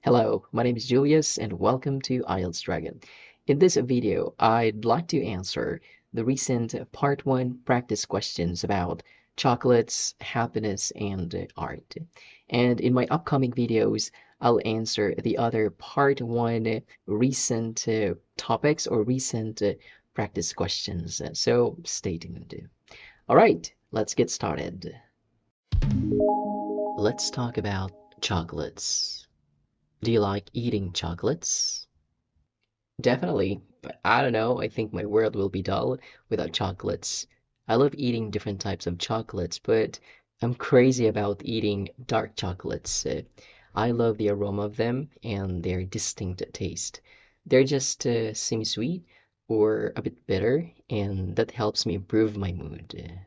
Hello, my name is Julius and welcome to ieltsDragon. In this video, I'd like to answer the recent Part 1 practice questions about chocolates, happiness, and art. And in my upcoming videos, I'll answer the other Part 1 recent topics or recent practice questions. So stay tuned. All right, let's get started. Let's talk about chocolates. Do you like eating chocolates? Definitely, but I don't know. I think my world will be dull without chocolates. I love eating different types of chocolates, but I'm crazy about eating dark chocolates. I love the aroma of them and their distinct taste. They're just seem sweet or a bit bitter, and that helps me improve my mood.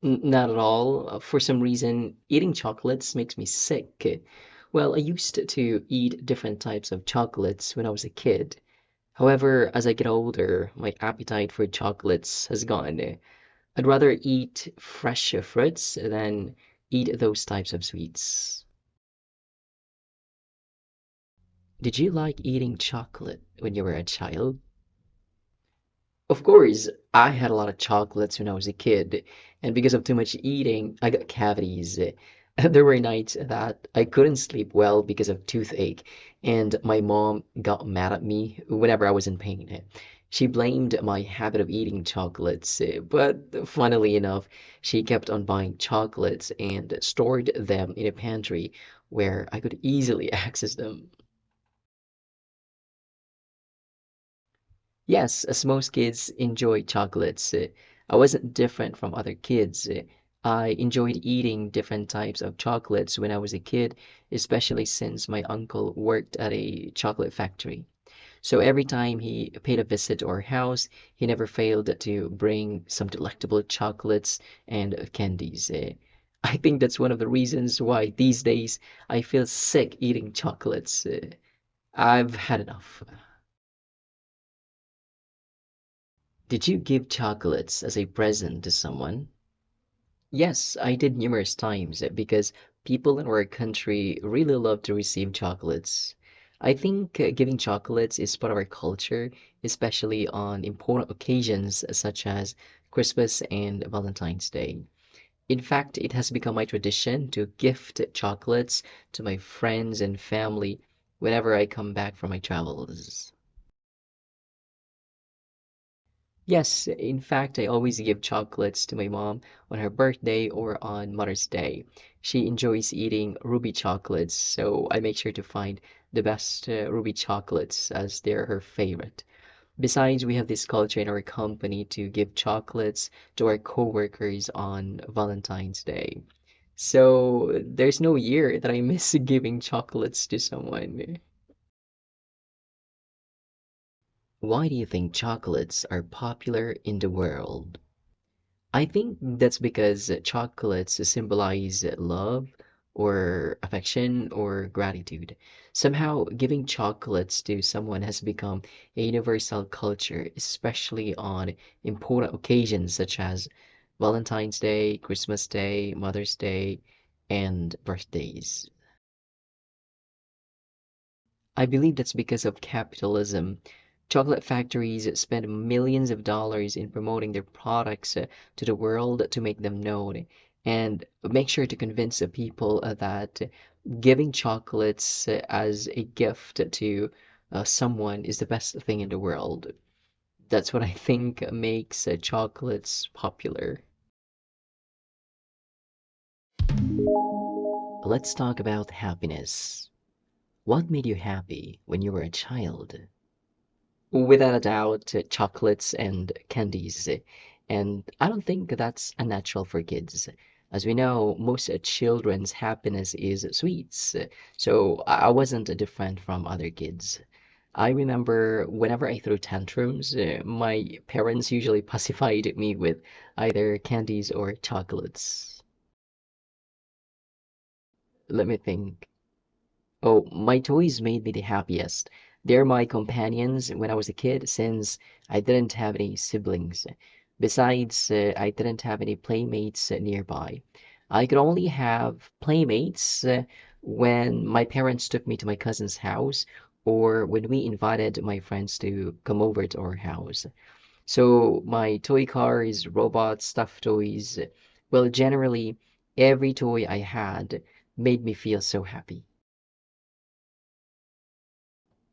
Not at all. For some reason, eating chocolates makes me sick. Well, I used to eat different types of chocolates when I was a kid. However, as I get older, my appetite for chocolates has gone. I'd rather eat fresh fruits than eat those types of sweets. Did you like eating chocolate when you were a child? Of course, I had a lot of chocolates when I was a kid, and because of too much eating, I got cavities. There were nights that I couldn't sleep well because of toothache, and my mom got mad at me whenever I was in pain. She blamed my habit of eating chocolates, but funnily enough, she kept on buying chocolates and stored them in a pantry where I could easily access them. Yes, as most kids enjoy chocolates, I wasn't different from other kids. I enjoyed eating different types of chocolates when I was a kid, especially since my uncle worked at a chocolate factory. So every time he paid a visit to our house, he never failed to bring some delectable chocolates and candies. I think that's one of the reasons why these days I feel sick eating chocolates. I've had enough. Did you give chocolates as a present to someone? Yes, I did numerous times because people in our country really love to receive chocolates. I think giving chocolates is part of our culture, especially on important occasions such as Christmas and Valentine's Day. In fact, it has become my tradition to gift chocolates to my friends and family whenever I come back from my travels. Yes, in fact, I always give chocolates to my mom on her birthday or on Mother's Day. She enjoys eating ruby chocolates, so I make sure to find the best ruby chocolates as they're her favorite. Besides, we have this culture in our company to give chocolates to our coworkers on Valentine's Day. So there's no year that I miss giving chocolates to someone. Why do you think chocolates are popular in the world? I think that's because chocolates symbolize love or affection or gratitude. Somehow, giving chocolates to someone has become a universal culture, especially on important occasions such as Valentine's Day, Christmas Day, Mother's Day, and birthdays. I believe that's because of capitalism. Chocolate factories spend millions of dollars in promoting their products to the world to make them known and make sure to convince the people that giving chocolates as a gift to someone is the best thing in the world. That's what I think makes chocolates popular. Let's talk about happiness. What made you happy when you were a child? Without a doubt, chocolates and candies. And I don't think that's unnatural for kids. As we know, most children's happiness is sweets. So I wasn't different from other kids. I remember whenever I threw tantrums, my parents usually pacified me with either candies or chocolates. Let me think. Oh, my toys made me the happiest. They're my companions when I was a kid since I didn't have any siblings. Besides, I didn't have any playmates nearby. I could only have playmates when my parents took me to my cousin's house, or when we invited my friends to come over to our house. So my toy cars, robots, stuffed toys, well, generally, every toy I had made me feel so happy.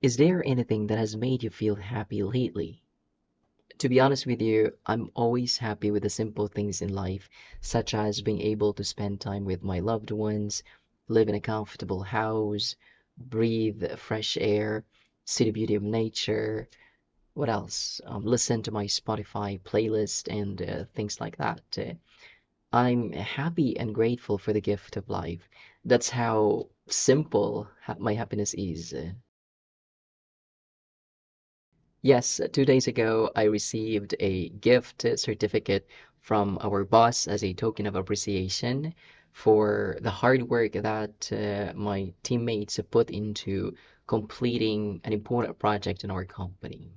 Is there anything that has made you feel happy lately? To be honest with you, I'm always happy with the simple things in life, such as being able to spend time with my loved ones, live in a comfortable house, breathe fresh air, see the beauty of nature. What else? Listen to my Spotify playlist and things like that. I'm happy and grateful for the gift of life. That's how simple my happiness is. Yes, 2 days ago, I received a gift certificate from our boss as a token of appreciation for the hard work that my teammates have put into completing an important project in our company.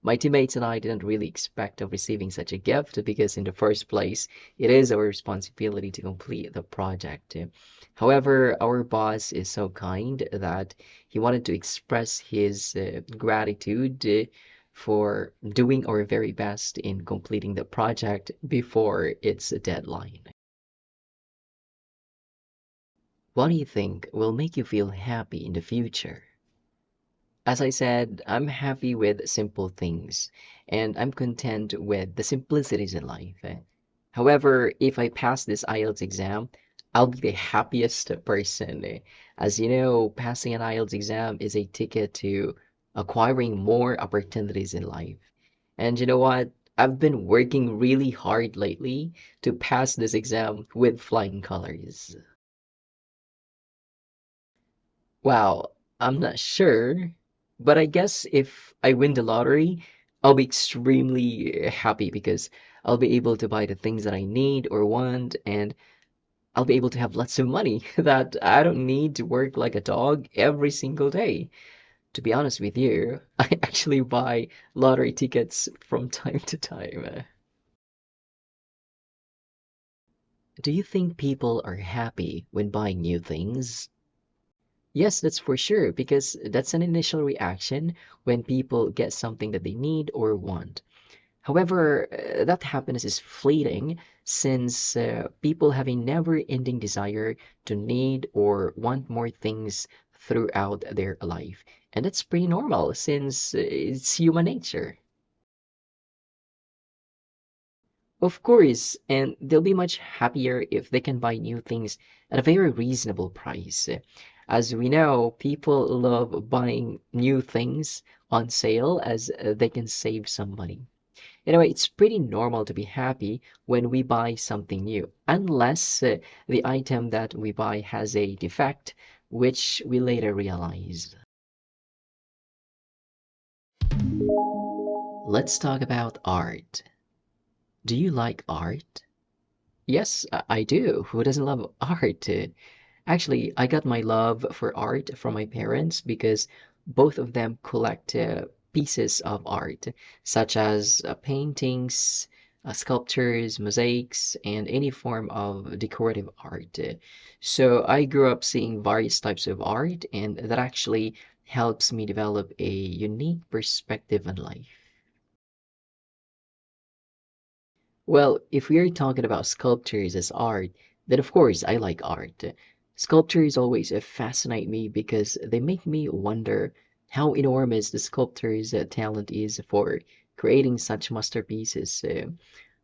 My teammates and I didn't really expect of receiving such a gift because in the first place, it is our responsibility to complete the project. However, our boss is so kind that he wanted to express his gratitude for doing our very best in completing the project before its deadline. What do you think will make you feel happy in the future? As I said, I'm happy with simple things and I'm content with the simplicities in life. However, if I pass this IELTS exam, I'll be the happiest person. As you know, passing an IELTS exam is a ticket to acquiring more opportunities in life. And you know what? I've been working really hard lately to pass this exam with flying colors. Wow, I'm not sure, but I guess if I win the lottery, I'll be extremely happy because I'll be able to buy the things that I need or want, and I'll be able to have lots of money that I don't need to work like a dog every single day. To be honest with you, I actually buy lottery tickets from time to time. Do you think people are happy when buying new things? Yes, that's for sure, because that's an initial reaction when people get something that they need or want. However, that happiness is fleeting since people have a never-ending desire to need or want more things throughout their life. And that's pretty normal since it's human nature. Of course, and they'll be much happier if they can buy new things at a very reasonable price. As we know, people love buying new things on sale as they can save some money. Anyway, it's pretty normal to be happy when we buy something new, unless the item that we buy has a defect, which we later realize. Let's talk about art. Do you like art? Yes, I do. Who doesn't love art? Actually, I got my love for art from my parents because both of them collect pieces of art, such as paintings, sculptures, mosaics, and any form of decorative art. So I grew up seeing various types of art, and that actually helps me develop a unique perspective on life. Well, if we are talking about sculptures as art, then of course I like art. Sculptures always fascinate me because they make me wonder how enormous the sculptor's talent is for creating such masterpieces.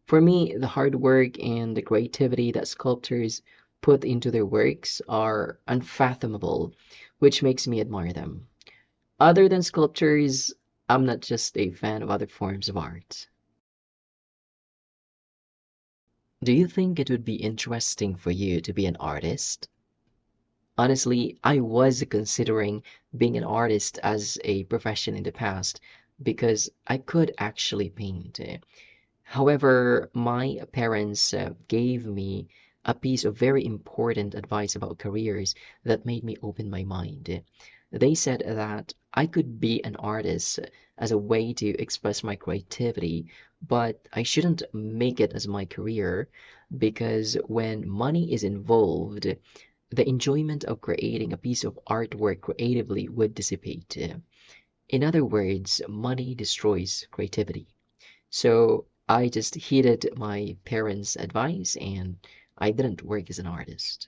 For me, the hard work and the creativity that sculptors put into their works are unfathomable, which makes me admire them. Other than sculptures, I'm not just a fan of other forms of art. Do you think it would be interesting for you to be an artist? Honestly, I was considering being an artist as a profession in the past because I could actually paint. However, my parents gave me a piece of very important advice about careers that made me open my mind. They said that I could be an artist as a way to express my creativity, but I shouldn't make it as my career because when money is involved, the enjoyment of creating a piece of artwork creatively would dissipate. In other words, money destroys creativity. So I just heeded my parents' advice and I didn't work as an artist.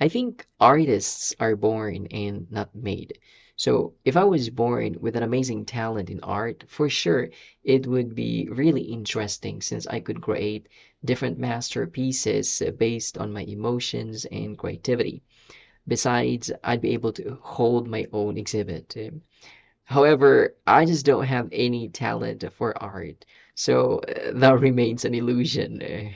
I think artists are born and not made. So if I was born with an amazing talent in art, for sure it would be really interesting since I could create different masterpieces based on my emotions and creativity. Besides, I'd be able to hold my own exhibit. However, I just don't have any talent for art, so that remains an illusion.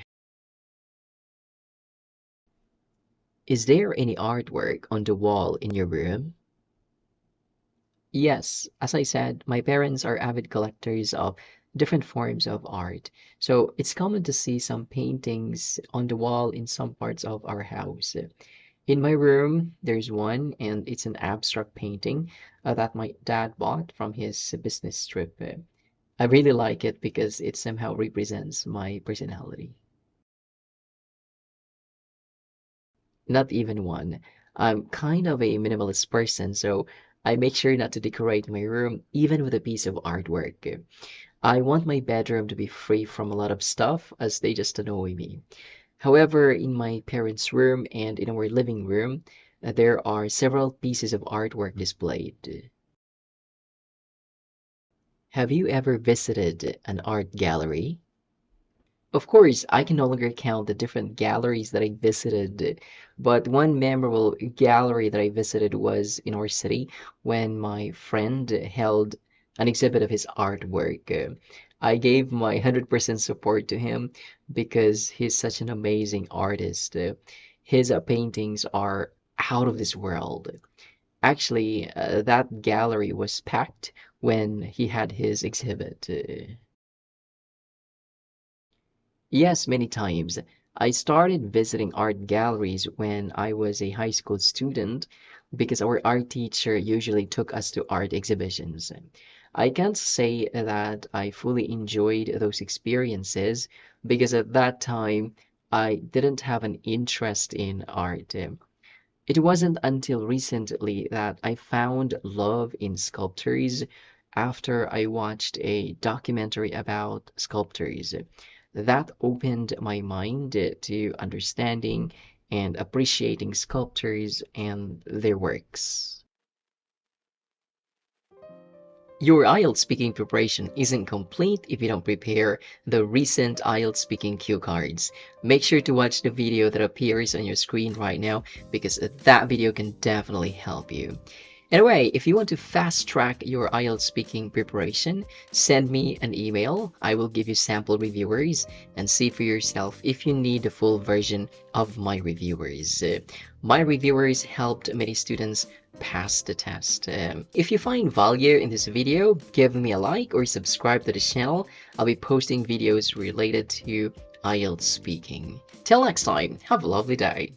Is there any artwork on the wall in your room? Yes, as I said, my parents are avid collectors of different forms of art. So it's common to see some paintings on the wall in some parts of our house. In my room, there's one, and it's an abstract painting that my dad bought from his business trip. I really like it because it somehow represents my personality. Not even one. I'm kind of a minimalist person, so I make sure not to decorate my room even with a piece of artwork. I want my bedroom to be free from a lot of stuff as they just annoy me. However, in my parents' room and in our living room, there are several pieces of artwork displayed. Have you ever visited an art gallery? Of course, I can no longer count the different galleries that I visited, but one memorable gallery that I visited was in our city when my friend held an exhibit of his artwork. I gave my 100% support to him because he's such an amazing artist. His paintings are out of this world. Actually, that gallery was packed when he had his exhibit. Yes, many times. I started visiting art galleries when I was a high school student because our art teacher usually took us to art exhibitions. I can't say that I fully enjoyed those experiences because at that time I didn't have an interest in art. It wasn't until recently that I found love in sculptures after I watched a documentary about sculptors. That opened my mind to understanding and appreciating sculptors and their works. Your IELTS speaking preparation isn't complete if you don't prepare the recent IELTS speaking cue cards. Make sure to watch the video that appears on your screen right now because that video can definitely help you. Anyway, if you want to fast track your IELTS speaking preparation, send me an email. I will give you sample reviewers and see for yourself if you need the full version of my reviewers. My reviewers helped many students pass the test. If you find value in this video, give me a like or subscribe to the channel. I'll be posting videos related to IELTS speaking. Till next time, have a lovely day.